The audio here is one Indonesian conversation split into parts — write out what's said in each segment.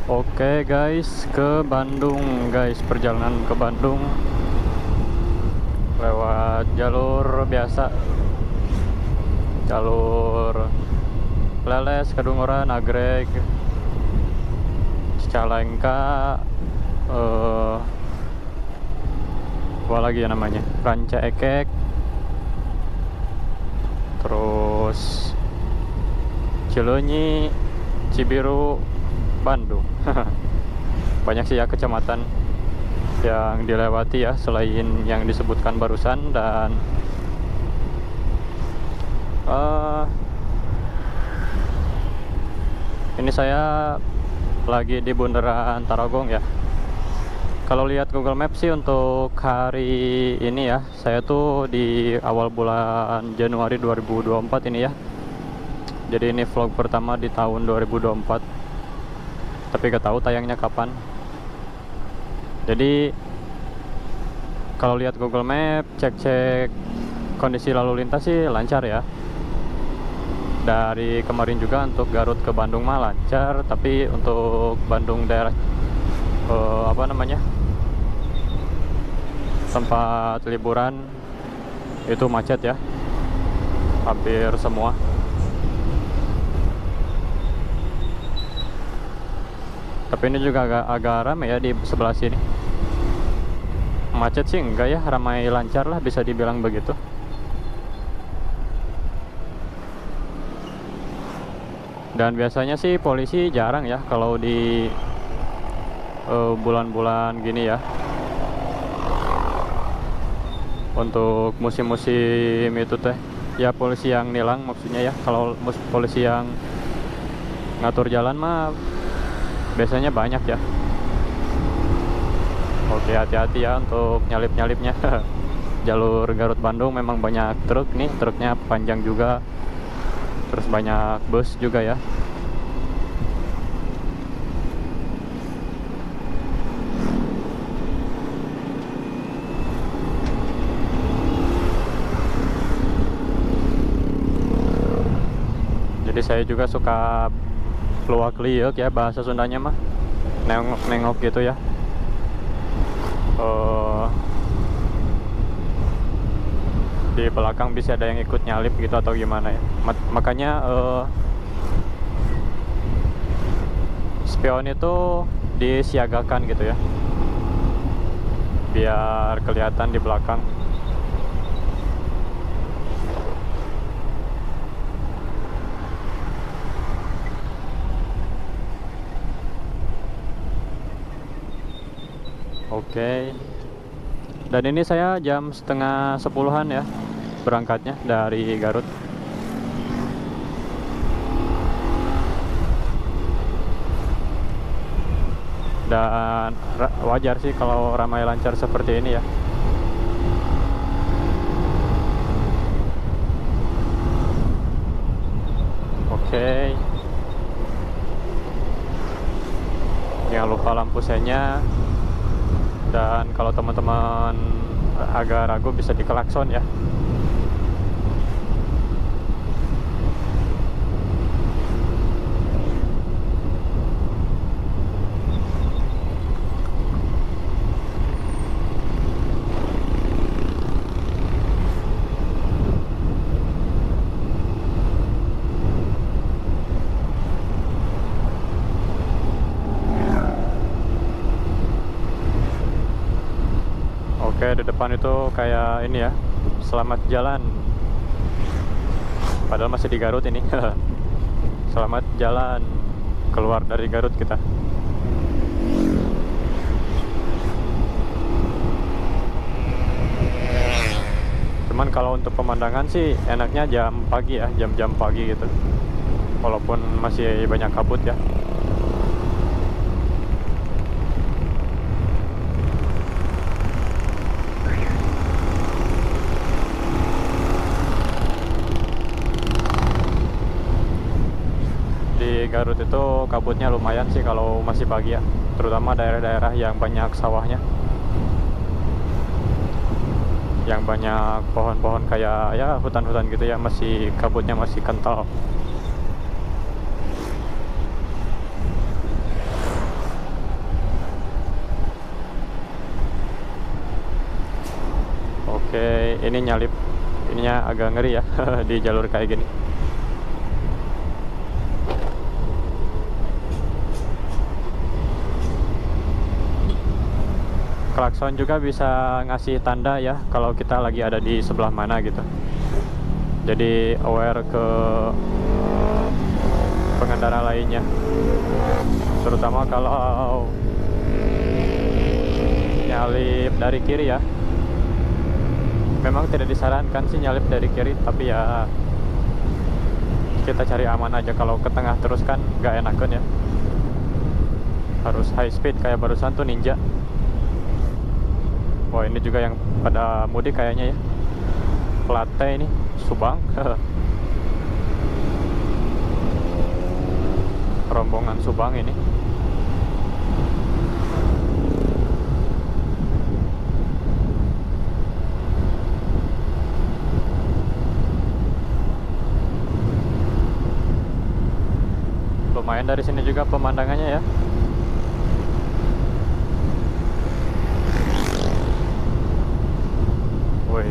Oke guys, ke Bandung guys, perjalanan ke Bandung lewat jalur biasa, jalur Leles, Kedunguran, Nagreg, Cicalengka, apa lagi ya namanya, Ranca Ekek, terus Cileunyi, Cibiru, Bandung. Banyak sih ya kecamatan yang dilewati ya selain yang disebutkan barusan. Dan ini saya lagi di Bundaran Tarogong ya. Kalau lihat Google Maps sih untuk hari ini ya, saya tuh di awal bulan Januari 2024 ini ya. Jadi ini vlog pertama di tahun 2024. Tapi gak tahu tayangnya kapan. Jadi kalau lihat Google Map, cek-cek kondisi lalu lintas sih lancar ya. Dari kemarin juga untuk Garut ke Bandung mah lancar, tapi untuk Bandung daerah tempat liburan itu macet ya, hampir semua. Tapi ini juga agak ramai ya di sebelah sini. Macet sih enggak ya, ramai lancar lah bisa dibilang begitu. Dan biasanya sih polisi jarang ya kalau di bulan-bulan gini ya. Untuk musim-musim itu teh ya, polisi yang nilang maksudnya ya. Kalau polisi yang ngatur jalan mah biasanya banyak ya. Oke, hati-hati ya untuk nyalip-nyalipnya. Jalur Garut Bandung memang banyak truk nih, truknya panjang juga. Terus banyak bus juga ya. Jadi saya juga suka luak liuk ya, bahasa Sundanya mah nengok-nengok gitu ya. Di belakang bisa ada yang ikut nyalip gitu atau gimana ya. Makanya spion itu disiagakan gitu ya, biar kelihatan di belakang. Oke. Dan ini saya jam setengah 10-an ya berangkatnya dari Garut. Dan wajar sih kalau ramai lancar seperti ini ya. Oke. Jangan lupa lampu senya. Dan kalau teman-teman agak ragu bisa dikelakson ya. Oke, di depan itu kayak ini ya, selamat jalan. Padahal masih di Garut ini. Selamat jalan keluar dari Garut kita. Cuman kalau untuk pemandangan sih enaknya jam pagi ya, jam-jam pagi gitu. Walaupun masih banyak kabut ya. Di Garut itu kabutnya lumayan sih kalau masih pagi ya, terutama daerah-daerah yang banyak sawahnya, yang banyak pohon-pohon kayak ya hutan-hutan gitu ya, masih kabutnya masih kental. Oke, ini nyalip, ininya agak ngeri ya di jalur kayak gini. Klakson juga bisa ngasih tanda ya kalau kita lagi ada di sebelah mana gitu. Jadi aware ke pengendara lainnya, terutama kalau nyalip dari kiri ya. Memang tidak disarankan sih nyalip dari kiri, tapi ya kita cari aman aja. Kalau ke tengah terus kan gak enakan ya, harus high speed kayak barusan tuh Ninja. Wah, ini juga yang pada mudik kayaknya ya, Plate ini Subang. Rombongan Subang ini. Lumayan dari sini juga pemandangannya ya. Woi.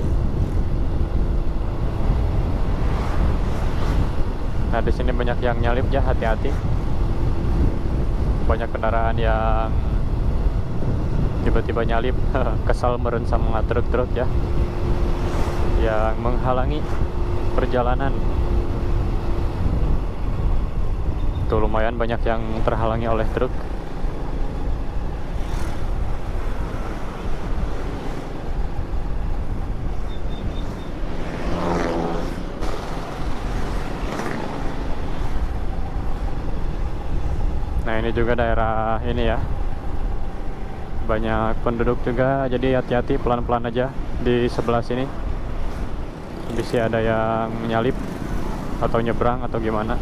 Nah, di sini banyak yang nyalip ya, hati-hati. Banyak kendaraan yang tiba-tiba nyalip. Kesal meren sama truk-truk ya, yang menghalangi perjalanan. Tuh lumayan banyak yang terhalangi oleh truk. Nah, ini juga daerah ini ya, banyak penduduk juga, jadi hati-hati, pelan-pelan aja di sebelah sini. Bisa ada yang nyalip atau nyebrang atau gimana.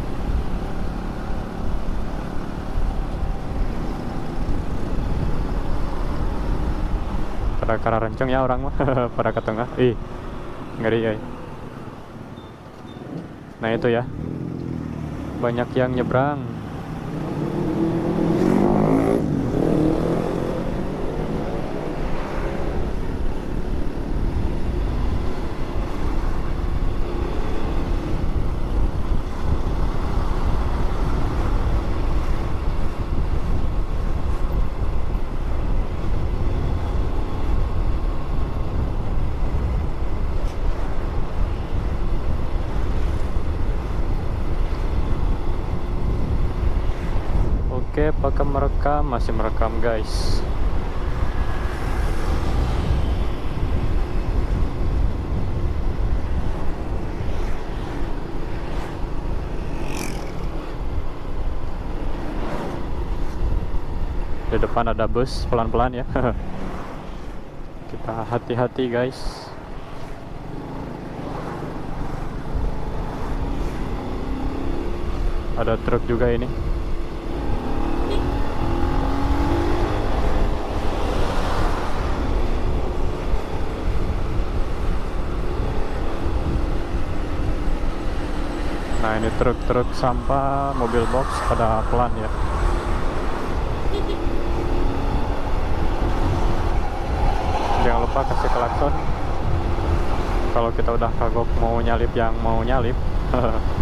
Pada karena renceng ya orang mah. Pada ke tengah. Ih, ngeri ya. Nah itu ya, banyak yang nyebrang. Oke, pakai merekam, masih merekam guys. Di depan ada bus, pelan-pelan ya. Kita hati-hati guys. Ada truk juga ini. Nah, ini truk-truk sampah, mobil box pada pelan ya. Jangan lupa kasih klakson kalau kita udah kagok mau nyalip yang mau nyalip.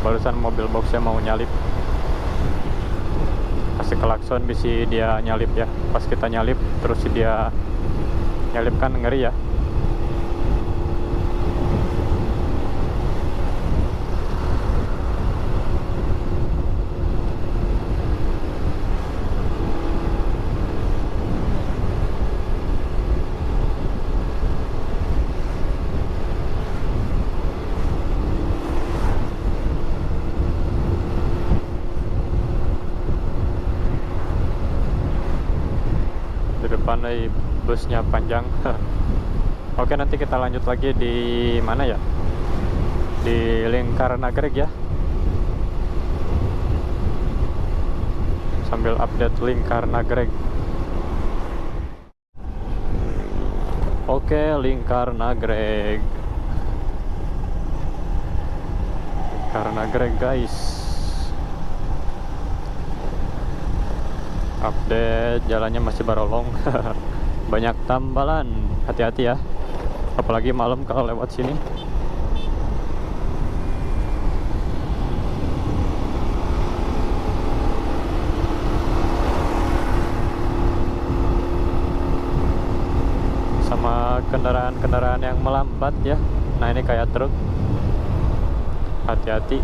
Barusan mobil boxnya mau nyalip, kasih klakson bisa dia nyalip ya. Pas kita nyalip terus dia nyalip kan ngeri ya. Depan busnya panjang. Oke, nanti kita lanjut lagi di mana ya, di Lingkar Nagreg ya, sambil update Lingkar Nagreg. Oke, Lingkar Nagreg, Lingkar Nagreg guys. Update, jalannya masih barolong. Banyak tambalan, hati-hati ya. apalagi malam kalau lewat sini. Sama kendaraan-kendaraan yang melambat ya. Nah ini kayak truk, hati-hati.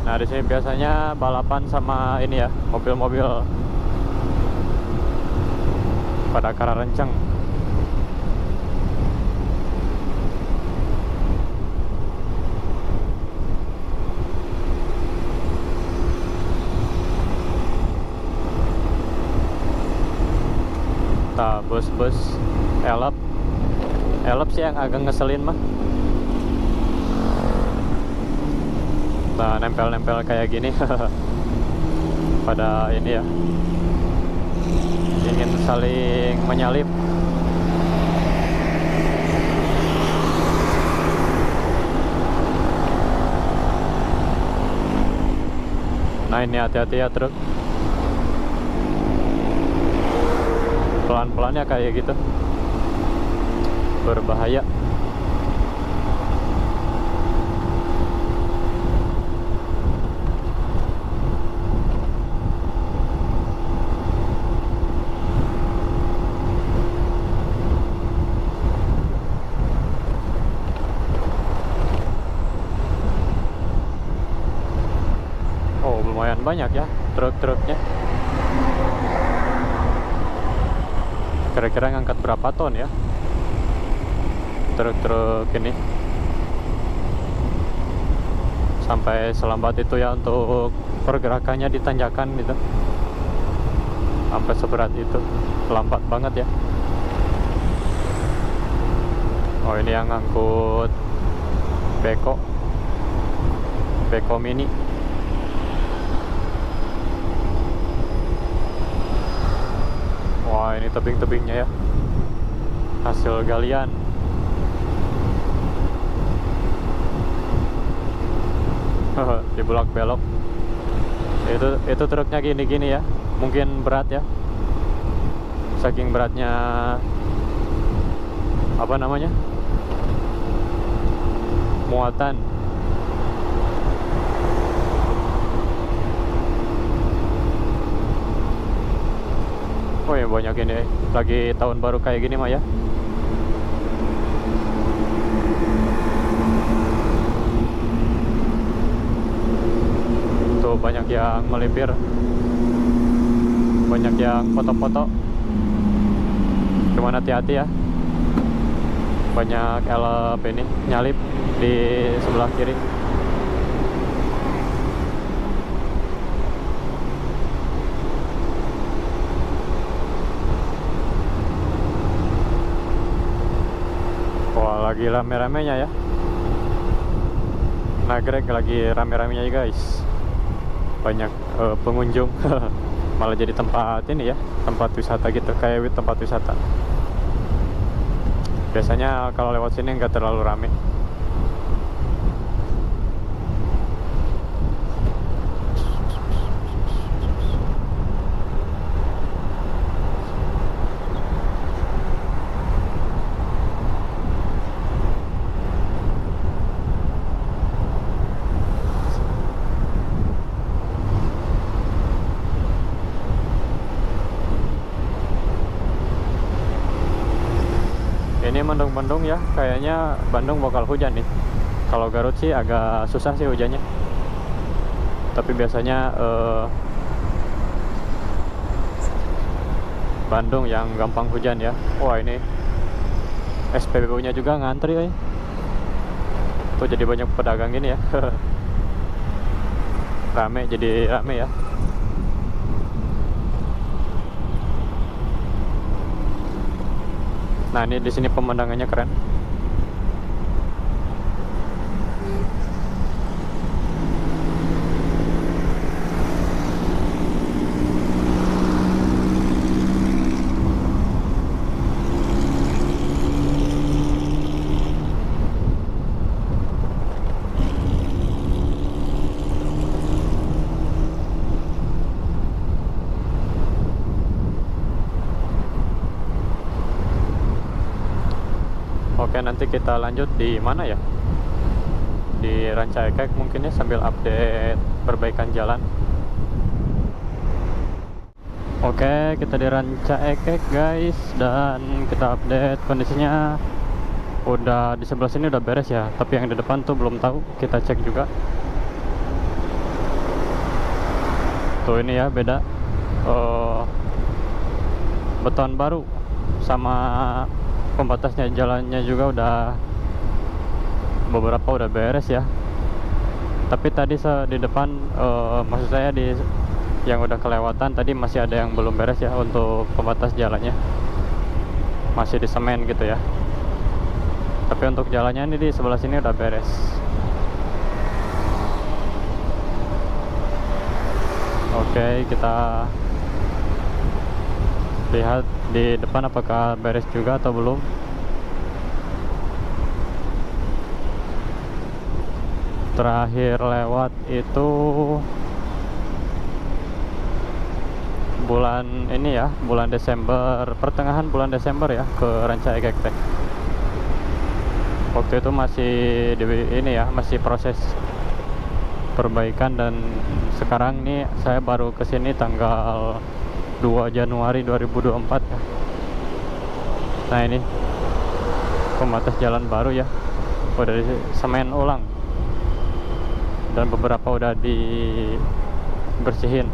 Nah di sini biasanya balapan sama ini ya, mobil-mobil pada arah rencang. Nah, bus-bus elep sih yang agak ngeselin mah. Nah, nempel-nempel kayak gini pada ini ya, ingin saling menyalip. Nah ini hati-hati ya truk, pelan-pelan ya kayak gitu, berbahaya. Oh lumayan banyak ya truk-truknya. Kira-kira ngangkat berapa ton ya truk-truk ini, sampai selambat itu ya untuk pergerakannya di tanjakan gitu, sampai seberat itu, lambat banget ya. Oh ini yang ngangkut beko mini. Wah ini tebing-tebingnya ya, hasil galian. Dibulak belok. Itu truknya gini-gini ya, mungkin berat ya, saking beratnya apa namanya, muatan. Oh ya banyak ini, lagi tahun baru kayak gini mah ya. Tuh banyak yang melipir, banyak yang foto-foto. Cuman hati-hati ya, banyak elep ini nyalip di sebelah kiri. Wah lagi rame-ramenya ya, Nagrek lagi rame-ramenya ya guys, banyak pengunjung. Malah jadi tempat ini ya, tempat wisata gitu, kayak tempat wisata. Biasanya kalau lewat sini nggak terlalu rame. Ini mendung-mendung ya, kayaknya Bandung bakal hujan nih. Kalau Garut sih agak susah sih hujannya, tapi biasanya Bandung yang gampang hujan ya. Wah ini SPBU nya juga ngantri ya. Tuh jadi banyak pedagang gini ya. Jadi rame ya. Nah ini di sini pemandangannya keren. Oke, nanti kita lanjut di mana ya? Di Ranca Ekek mungkin ya, sambil update perbaikan jalan. Oke, kita di Ranca Ekek guys, dan kita update kondisinya. Udah di sebelah sini udah beres ya, tapi yang di depan tuh belum tahu, kita cek juga. Tuh ini ya, beda beton baru sama pembatasnya jalannya juga udah beberapa udah beres ya. Tapi tadi di depan maksud saya di yang udah kelewatan tadi masih ada yang belum beres ya, untuk pembatas jalannya masih di semen gitu ya. Tapi untuk jalannya ini di sebelah sini udah beres. Oke, kita lihat di depan apakah beres juga atau belum. Terakhir lewat itu bulan ini ya, bulan Desember, pertengahan bulan Desember ya, ke Ranca Ekek teh. Waktu itu masih di ini ya, masih proses perbaikan, dan sekarang nih saya baru kesini tanggal 2 Januari 2024 ya. Nah ini pembatas jalan baru ya, udah di semen ulang dan beberapa udah dibersihin.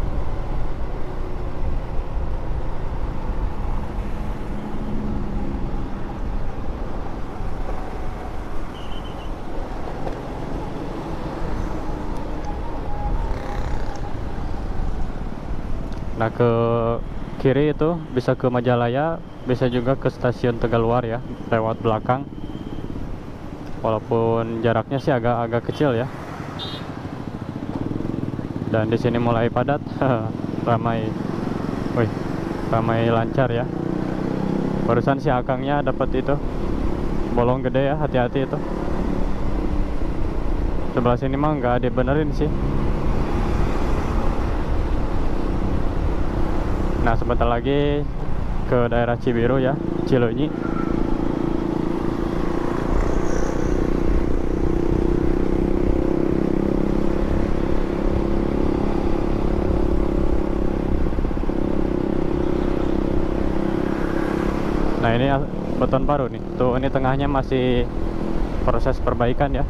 Nah, ke kiri itu bisa ke Majalaya, bisa juga ke stasiun Tegaluar ya, lewat belakang. Walaupun jaraknya sih agak kecil ya. Dan di sini mulai padat, ramai. Wih, ramai lancar ya. Barusan si Akangnya dapat itu bolong gede ya, hati-hati itu. Sebelah sini mah nggak dibenerin sih. Nah, sebentar lagi ke daerah Cibiru ya, Cileunyi. Nah, ini beton baru nih. Tuh, ini tengahnya masih proses perbaikan ya.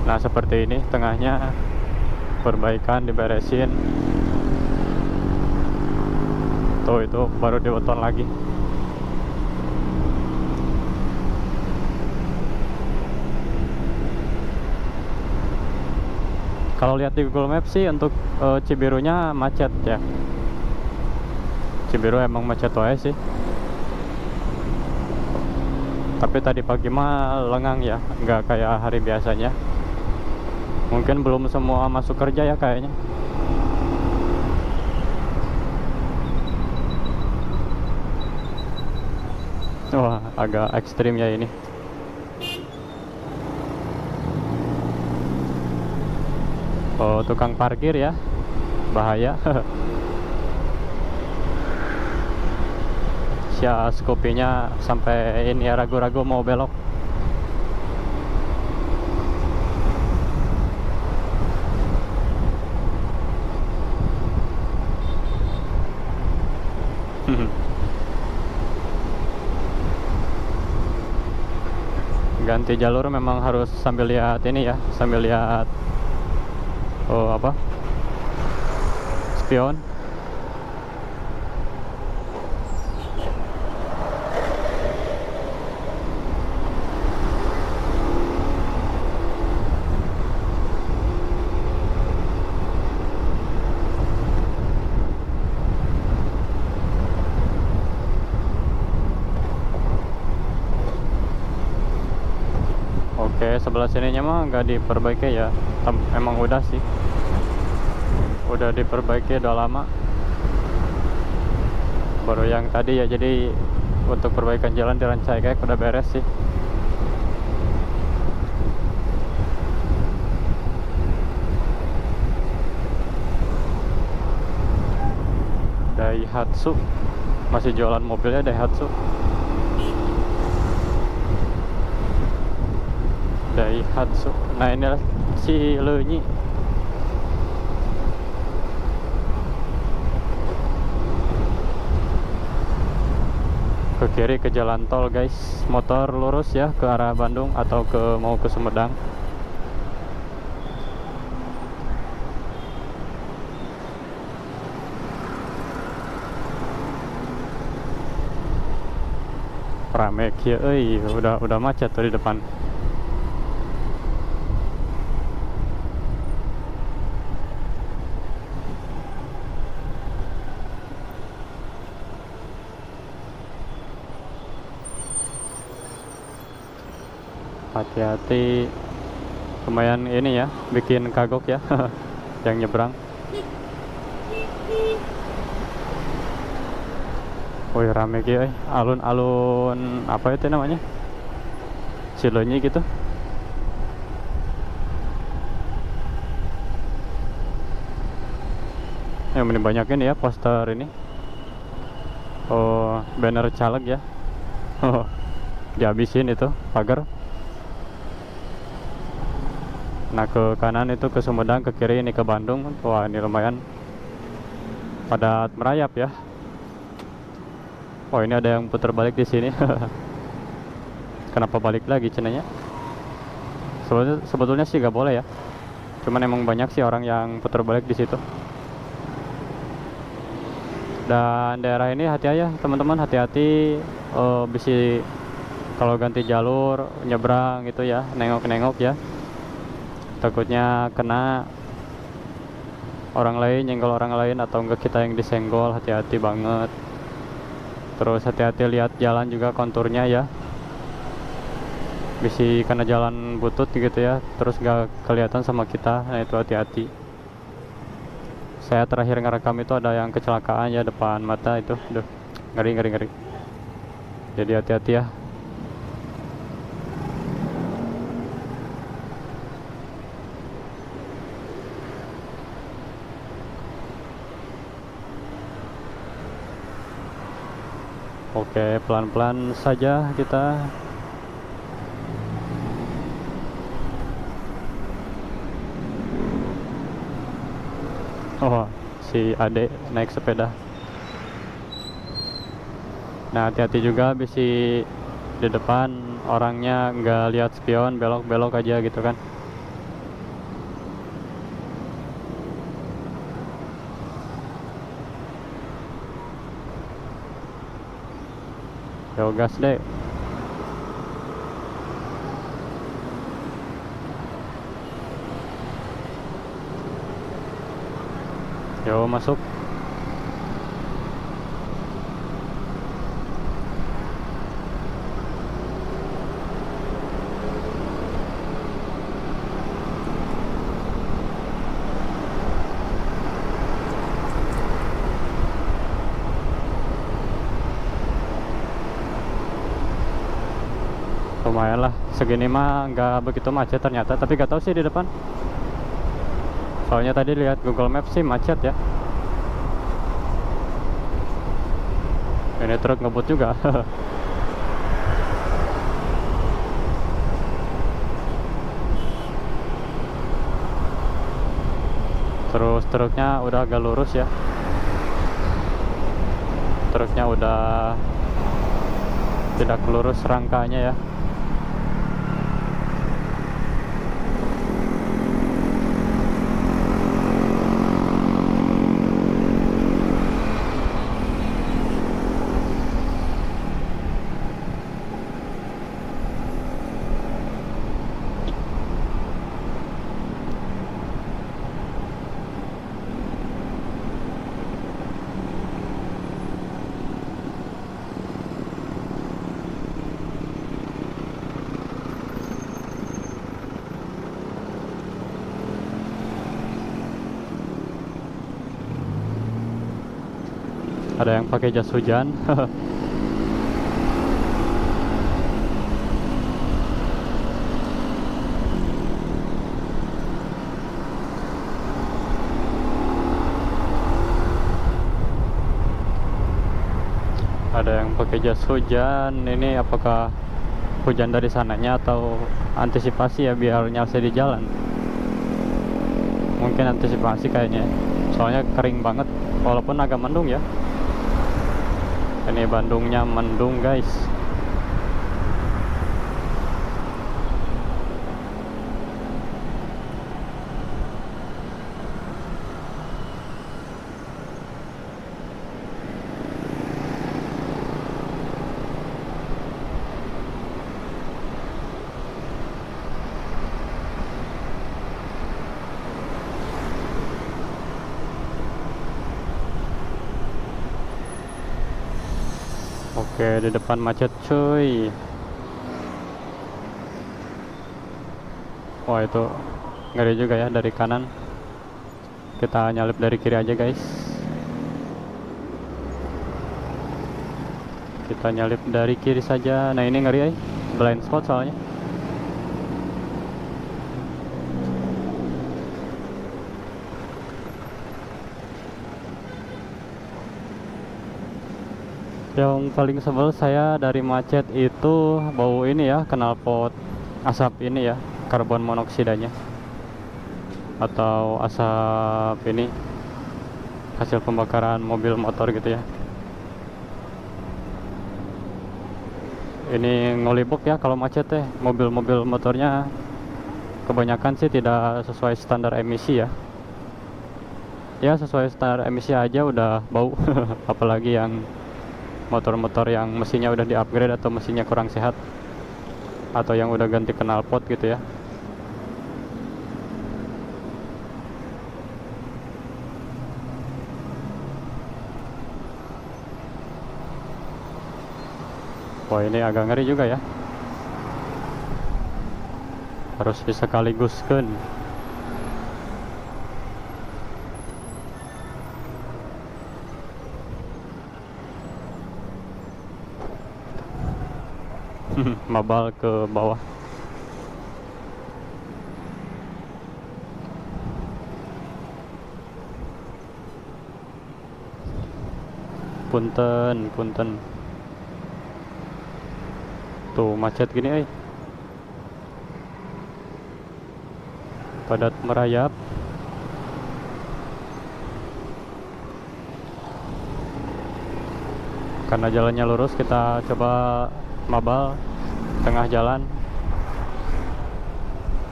Nah, seperti ini tengahnya perbaikan, diberesin. Tuh, itu baru dibeton lagi. Kalau lihat di Google Maps sih untuk Cibirunya macet ya. Cibiru emang macet wae sih. Tapi tadi pagi mah lengang ya, nggak kayak hari biasanya. Mungkin belum semua masuk kerja ya kayaknya. Wah, agak ekstrim ya ini. Oh, tukang parkir ya, bahaya. Sia Scoopy-nya sampai ini ya, ragu-ragu mau belok. Ganti jalur memang harus sambil lihat ini ya, sambil lihat spion. Oke, sebelah sininya mah nggak diperbaiki ya. Emang udah sih, udah diperbaiki udah lama. Baru yang tadi ya, jadi untuk perbaikan jalan di Ranca Ekek udah beres sih. Daihatsu masih jualan mobilnya Daihatsu. Nah ini si Leunyi. Ke kiri ke jalan tol guys, motor lurus ya ke arah Bandung atau mau ke Sumedang. Rame kieu euy, udah macet tuh di depan. Hati-hati, lumayan ini ya, bikin kagok ya yang nyebrang. Wih rame gitu, alun-alun apa itu namanya, Cileunyi gitu. Yang ini banyak ini ya poster ini, oh banner caleg ya. Dihabisin itu pagar. Nah ke kanan itu ke Sumedang, ke kiri ini ke Bandung. Wah ini lumayan padat merayap ya. Oh ini ada yang putar balik di sini. Kenapa balik lagi cenanya? Sebetulnya sih gak boleh ya. Cuman emang banyak sih orang yang putar balik di situ. Dan daerah ini hati-hati ya teman-teman, hati-hati bisa kalau ganti jalur nyebrang gitu ya, nengok-nengok ya. Takutnya kena orang lain, nyenggol orang lain, atau enggak kita yang disenggol. Hati-hati banget. Terus hati-hati lihat jalan juga konturnya ya, bisa karena jalan butut gitu ya, terus gak kelihatan sama kita. Nah itu hati-hati. Saya terakhir ngerekam itu ada yang kecelakaan ya depan mata itu. Duh, ngeri. Jadi hati-hati ya. Oke, pelan-pelan saja kita. Oh, si Ade naik sepeda. Nah, hati-hati juga bisa di depan orangnya nggak lihat spion, belok-belok aja gitu kan. Yo gas deh. Yo masuk. Lumayan lah, segini mah nggak begitu macet ternyata, tapi gak tahu sih di depan. Soalnya tadi lihat Google Maps sih macet ya. Ini truk ngebut juga. Terus truknya udah agak lurus ya. Truknya udah tidak lurus rangkanya ya. Ada yang pakai jas hujan. Ada yang pakai jas hujan. Ini apakah hujan dari sananya atau antisipasi ya biar nyalse di jalan? Mungkin antisipasi kayaknya, soalnya kering banget walaupun agak mendung ya. Ini Bandungnya mendung guys. Oke, di depan macet cuy. Wah itu ngeri juga ya dari kanan. Kita nyalip dari kiri aja guys. Kita nyalip dari kiri saja. Nah ini ngeri ya, blind spot soalnya. Yang paling sebel saya dari macet itu bau ini ya, knalpot, asap ini ya, karbon monoksidanya, atau asap ini hasil pembakaran mobil motor gitu ya. Ini ngolibok ya kalau macet teh. Mobil-mobil motornya kebanyakan sih tidak sesuai standar emisi ya. Ya sesuai standar emisi aja udah bau apalagi yang motor-motor yang mesinnya udah di-upgrade atau mesinnya kurang sehat atau yang udah ganti knalpot gitu ya. Wah ini agak ngeri juga ya, harus disekaliguskan. Mabal ke bawah. Punten, punten. Tuh macet gini padat merayap. Karena jalannya lurus, kita coba mabal tengah jalan.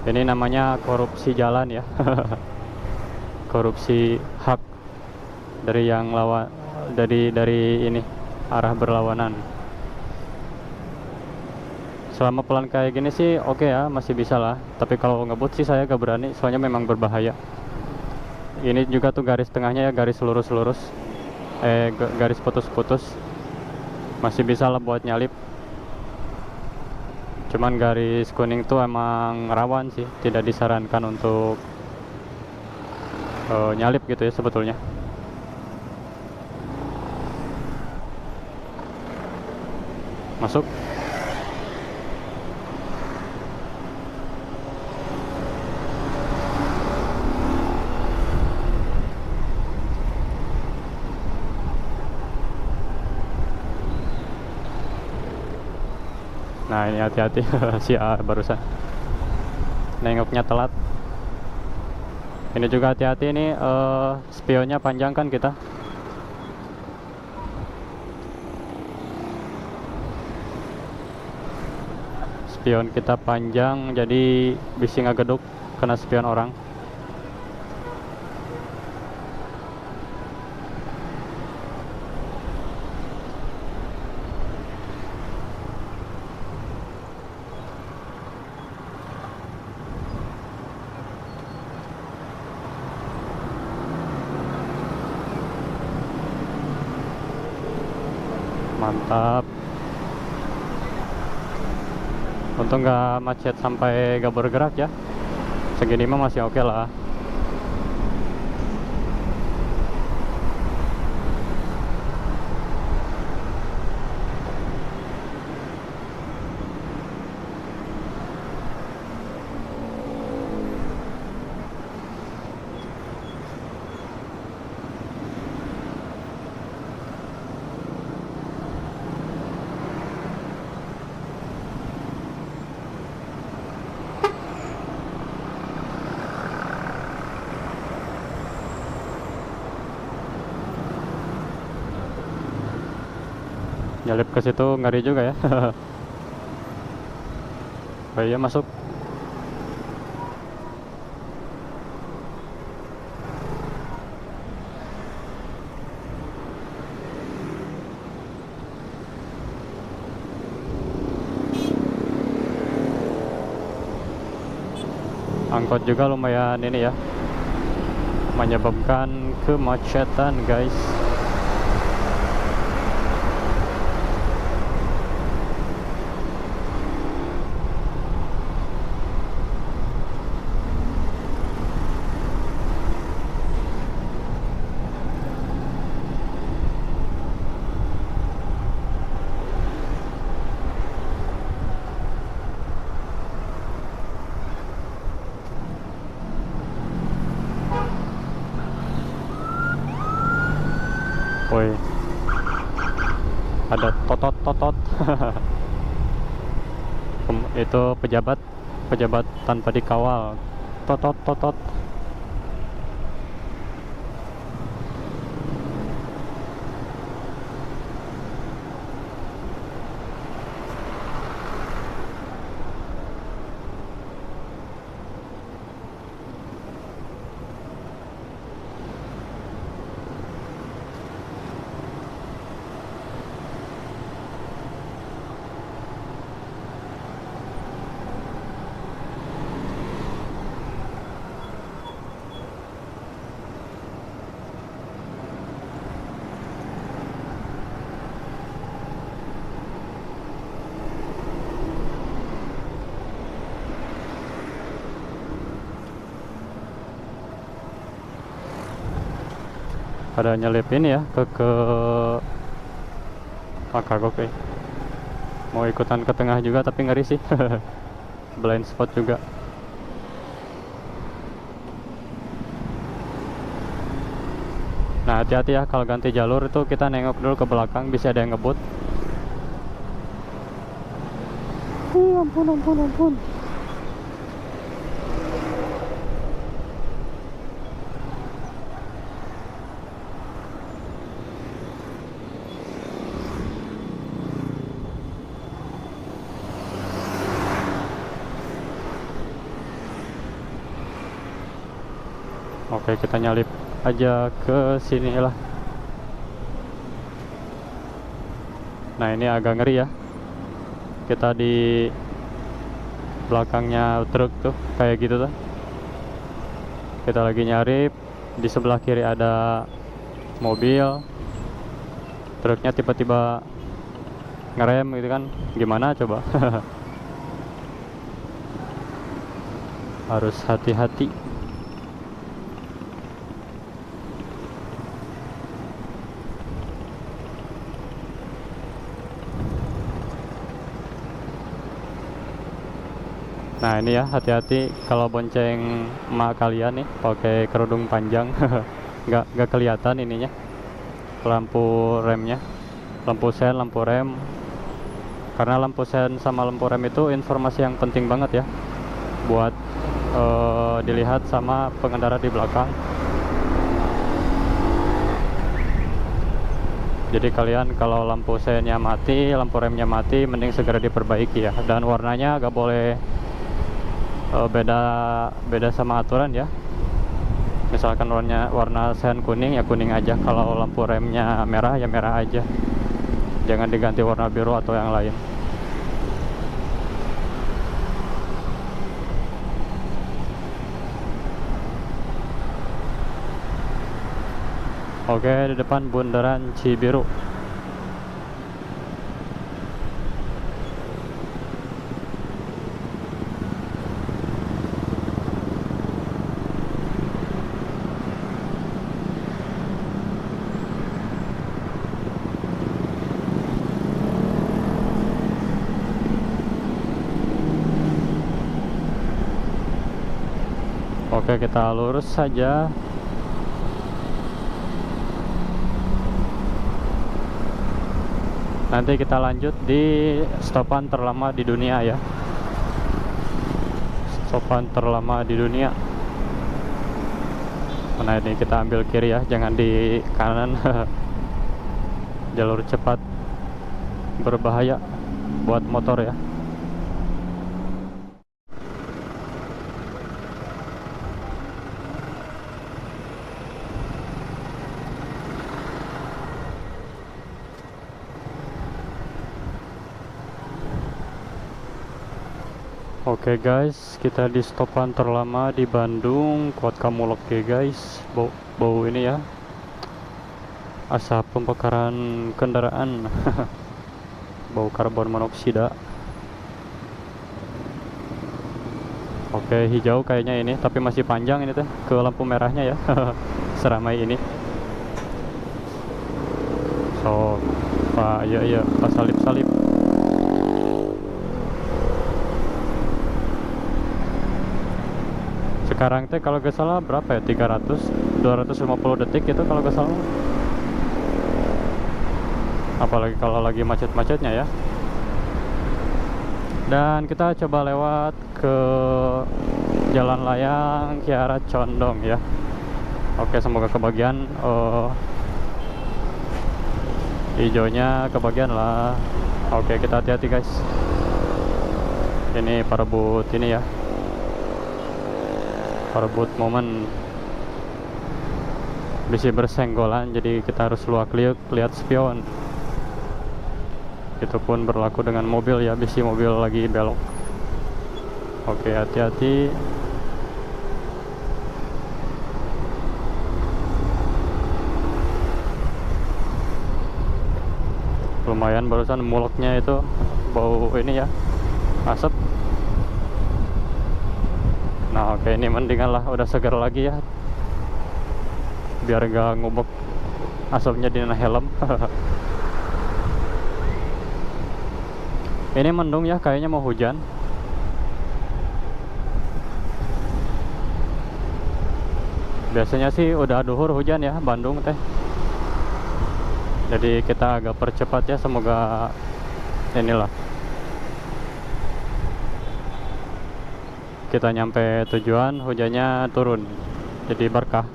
Ini namanya korupsi jalan ya. Korupsi hak dari yang lawan, dari ini arah berlawanan. Selama pelan kayak gini sih oke ya, masih bisa lah. Tapi kalau ngebut sih saya gak berani, soalnya memang berbahaya. Ini juga tuh garis tengahnya ya, garis lurus-lurus, garis putus-putus, masih bisa lah buat nyalip. Cuman garis kuning tuh emang rawan sih, tidak disarankan untuk nyalip gitu ya sebetulnya. Masuk. Nah ini hati-hati. Si A barusan nengoknya telat. Ini juga hati-hati, ini spionnya panjang kan kita. Spion kita panjang, jadi bisa ngegeduk kena spion orang. Mantap. Untung nggak macet sampai gak bergerak ya. Segini mah masih oke lah. Nyalip ke situ ngeri juga ya. Oh iya, masuk. Angkot juga lumayan ini ya, menyebabkan kemacetan guys. Woi, ada totot totot. Itu pejabat, pejabat tanpa dikawal. Totot totot. Pada nyelip ini ya ke Makagok ya. Mau ikutan ke tengah juga tapi ngeri sih. Blind spot juga. Nah, hati-hati ya kalau ganti jalur itu kita nengok dulu ke belakang, bisa ada yang ngebut. Ampun ampun ampun. Oke, kita nyalip aja ke sini lah. Nah, ini agak ngeri ya. Kita di belakangnya truk tuh kayak gitu tuh. Kita lagi nyari, di sebelah kiri ada mobil. Truknya tiba-tiba ngerem gitu kan. Gimana coba? Harus hati-hati. Nah ini ya, hati-hati kalau bonceng emak kalian nih pakai kerudung panjang. nggak kelihatan ininya, lampu remnya, lampu sen, lampu rem. Karena lampu sen sama lampu rem itu informasi yang penting banget ya buat dilihat sama pengendara di belakang. Jadi kalian kalau lampu sennya mati, lampu remnya mati, mending segera diperbaiki ya. Dan warnanya agak boleh beda sama aturan ya. Misalkan warna sen kuning ya kuning aja, kalau lampu remnya merah ya merah aja, jangan diganti warna biru atau yang lain. Oke, di depan bundaran Cibiru. Oke, kita lurus saja. Nanti kita lanjut di stopan terlama di dunia ya. Stopan terlama di dunia. Nah ini kita ambil kiri ya, jangan di kanan. Jalur cepat. berbahaya buat motor ya. Oke guys, kita di stopan terlama di Bandung, Kuat Kamulok ya guys. Bau ini ya, asap pembakaran kendaraan. Bau karbon monoksida. Oke, hijau kayaknya ini, tapi masih panjang ini teh ke lampu merahnya ya. Seramai ini. So, Pak, ya, Pak salip-salip. Sekarang teh kalau gak salah berapa ya, 250 detik itu kalau gak salah. Apalagi kalau lagi macet-macetnya ya. Dan kita coba lewat ke jalan layang Kiara Condong ya. Oke, semoga kebagian. Hijaunya kebagian lah. Oke, kita hati-hati guys. Ini perebut ini ya, perebut momen, bisa bersenggolan, jadi kita harus luak lihat spion. Itu pun berlaku dengan mobil ya, bisa mobil lagi belok. Oke, hati-hati. Lumayan barusan muleknya itu bau ini ya, asap. Nah oke, ini mendingan lah, udah segar lagi ya, biar gak ngubek asapnya di helm. Ini mendung ya, kayaknya mau hujan. Biasanya sih udah duhur hujan ya Bandung teh. Jadi kita agak percepat ya, semoga inilah kita nyampe tujuan hujannya turun, jadi berkah.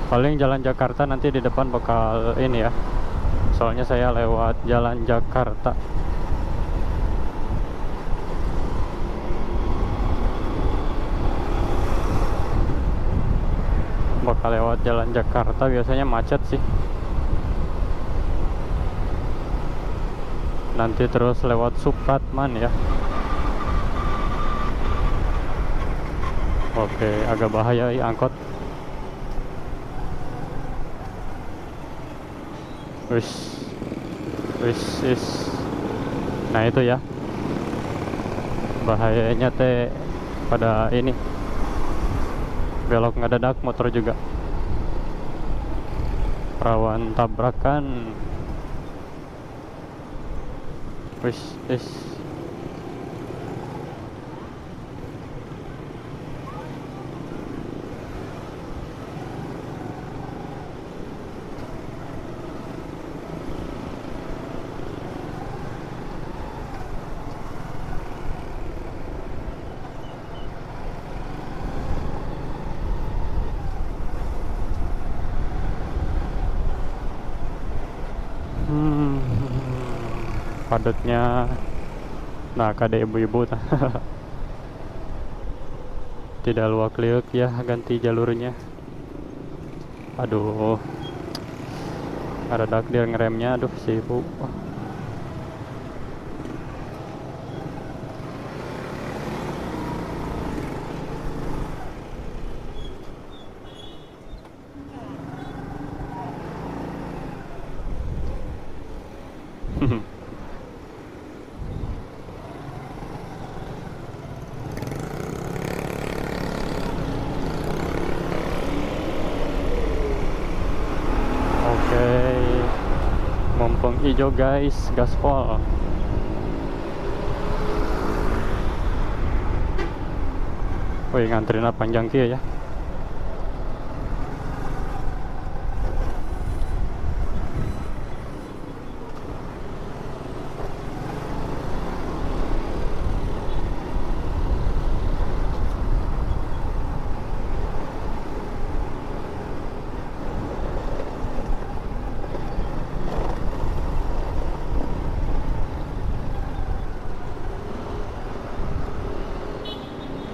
Paling jalan Jakarta nanti di depan bakal ini ya, soalnya saya lewat jalan Jakarta. Bakal lewat jalan Jakarta, biasanya macet sih. Nanti terus lewat Supratman ya. Oke, agak bahaya angkot. Wis. Nah itu ya, bahayanya teh pada ini, belok ngedadak motor juga, rawan tabrakan. Wis. Padatnya. Nah, kada ibu-ibu tidak luak liuk ya, ganti jalurnya. Aduh, ada dak dia ngeremnya. Aduh si ibu. Mumpung hijau guys, gaspol. Wih, ngantrinya panjang kia ya.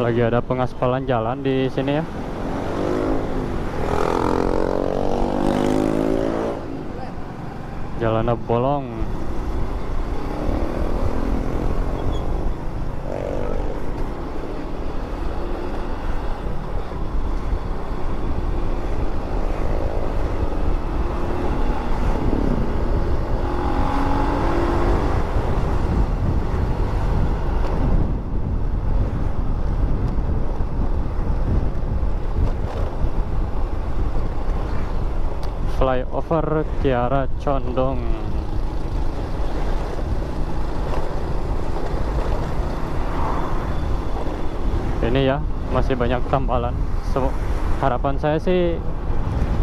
Lagi ada pengaspalan jalan di sini ya. Jalannya bolong. Flyover Kiara Condong. Ini ya, masih banyak tambalan. Harapan saya sih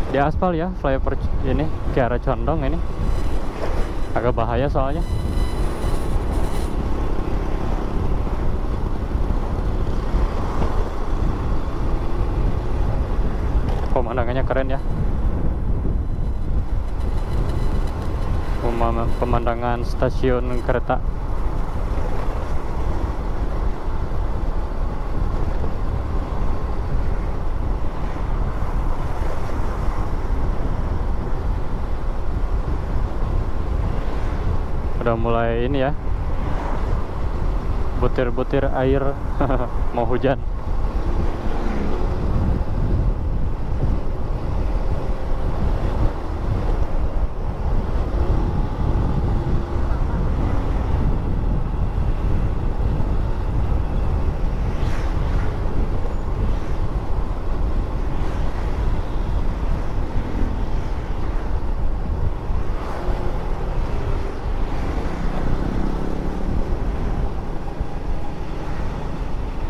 di aspal ya, flyover ini Kiara Condong ini. Agak bahaya soalnya. Pemandangannya keren ya. Pemandangan stasiun kereta. Udah mulai ini ya, butir-butir air mau hujan.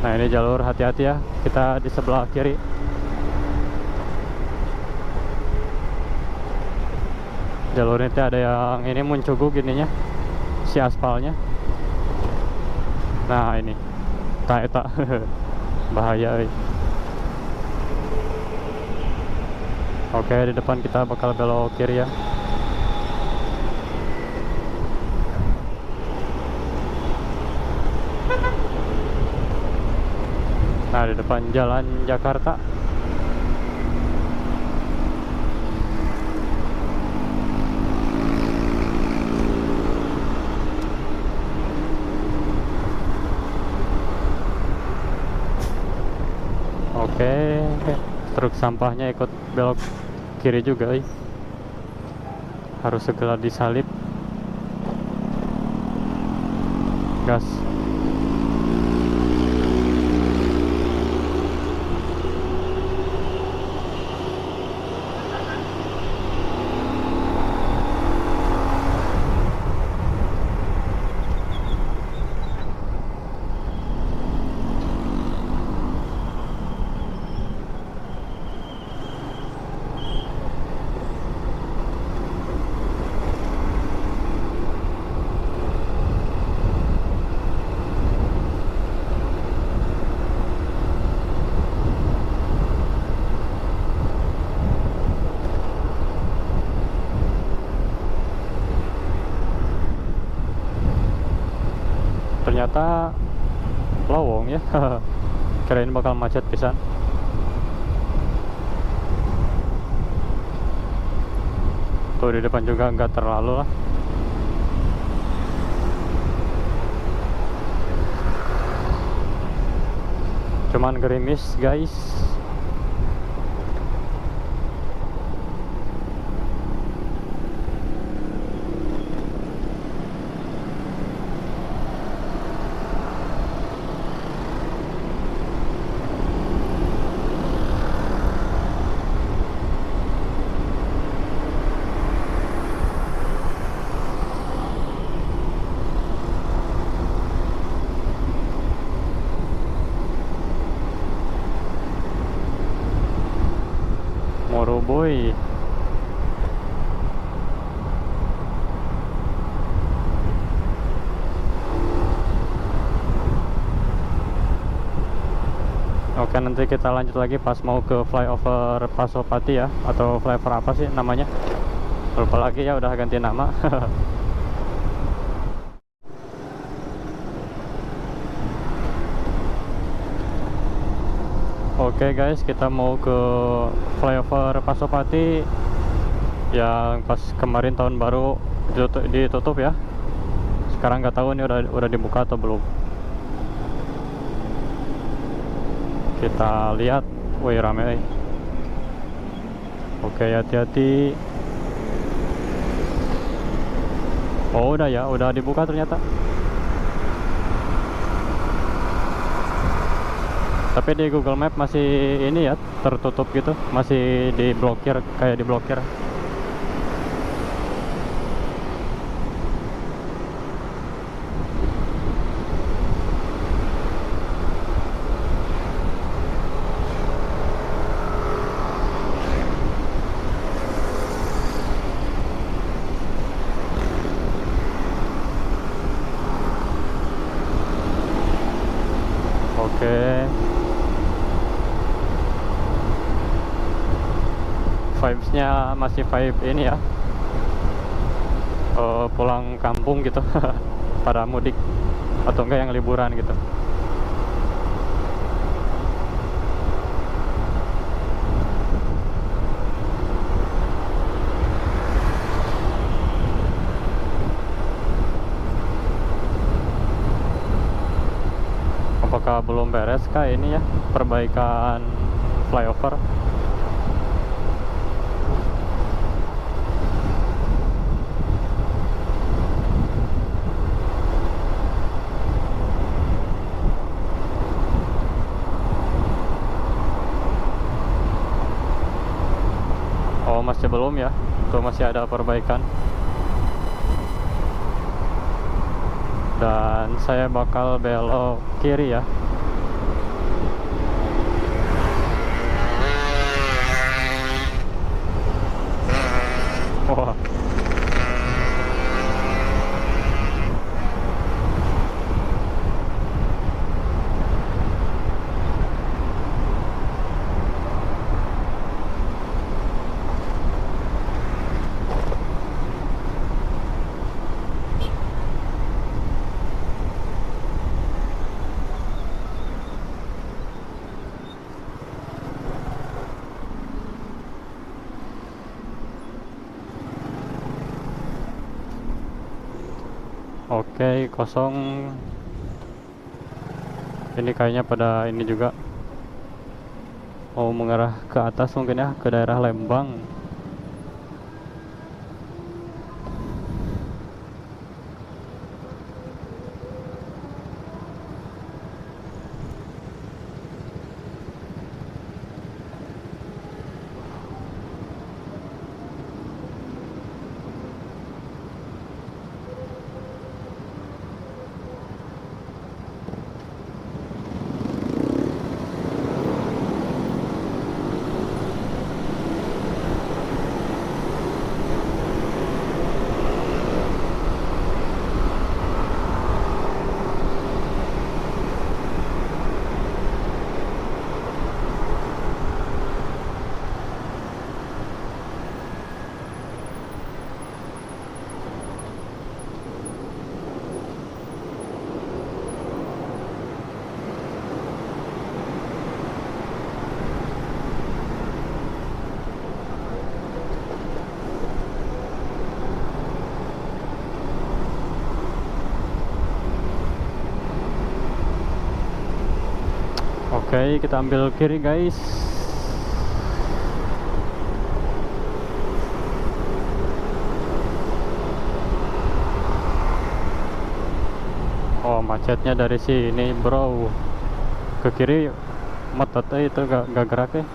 Nah ini jalur, hati-hati ya, kita di sebelah kiri. Jalur ini ada yang ini muncuguk ininya, si aspalnya. Nah ini, tak bahaya. Oke, di depan kita bakal belok kiri ya. Nah, di depan Jalan Jakarta. Oke, truk sampahnya ikut belok kiri juga. Harus segera disalip. Gas. Ternyata lowong ya. Kirain bakal macet pisan. Tuh di depan juga nggak terlalu lah. Cuman gerimis guys. Moroboy. Oke, nanti kita lanjut lagi pas mau ke flyover Pasopati ya, atau flyover apa sih namanya, lupa lagi ya, udah ganti nama. Oke guys, kita mau ke flyover Pasopati yang pas kemarin tahun baru ditutup ya. Sekarang nggak tahu ini udah dibuka atau belum. Kita lihat, wih rame. Oke, hati-hati. Oh udah ya, udah dibuka ternyata. Tapi di Google Map masih ini ya, tertutup gitu, masih diblokir, kayak diblokir. Oke. Vibes-nya masih vibe ini ya, pulang kampung gitu. Pada mudik atau enggak yang liburan gitu. Apakah belum beres kah ini ya, perbaikan flyover? Oh masih belum ya, itu masih ada perbaikan. Dan saya bakal belok kiri ya. Wah. Oke, kosong. Ini kayaknya pada ini juga mau mengarah ke atas mungkin ya, ke daerah Lembang. Oke, kita ambil kiri guys. Oh macetnya dari sini bro, ke kiri metot itu gak gerak ya.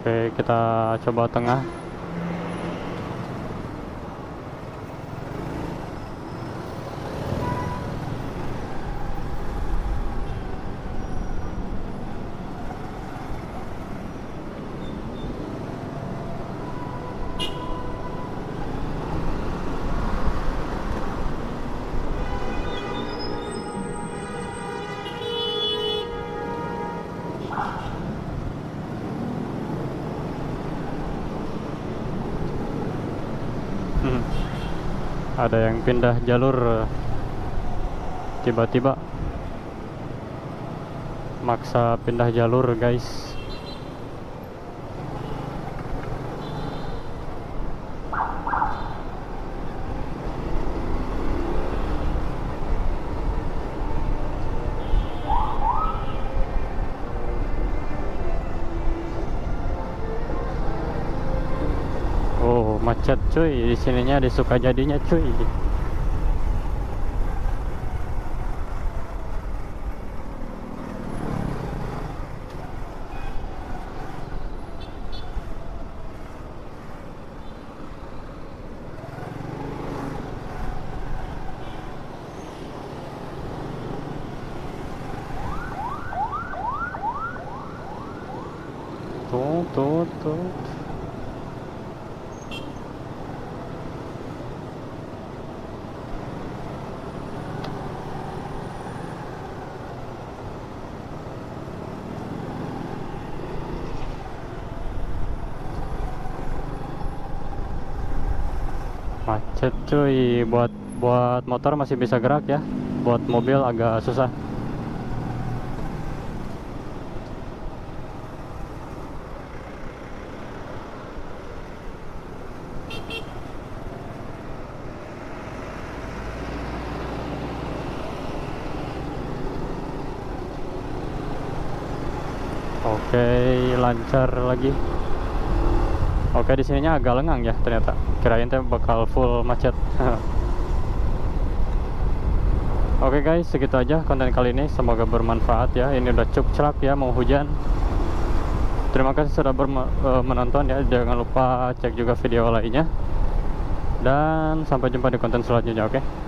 Oke, kita coba tengah. Ada yang pindah jalur tiba-tiba. maksa pindah jalur guys. Oh macet cuy, di sininya di Sukajadinya cuy. Tuh. Macet cuy, buat motor masih bisa gerak ya, buat mobil agak susah. Oke, lancar lagi. Oke, di sininya agak lengang ya ternyata. Kirain teh bakal full macet. Oke guys, segitu aja konten kali ini. Semoga bermanfaat ya. Ini udah cukup cerah ya, mau hujan. Terima kasih sudah menonton ya. Jangan lupa cek juga video lainnya. Dan sampai jumpa di konten selanjutnya, oke?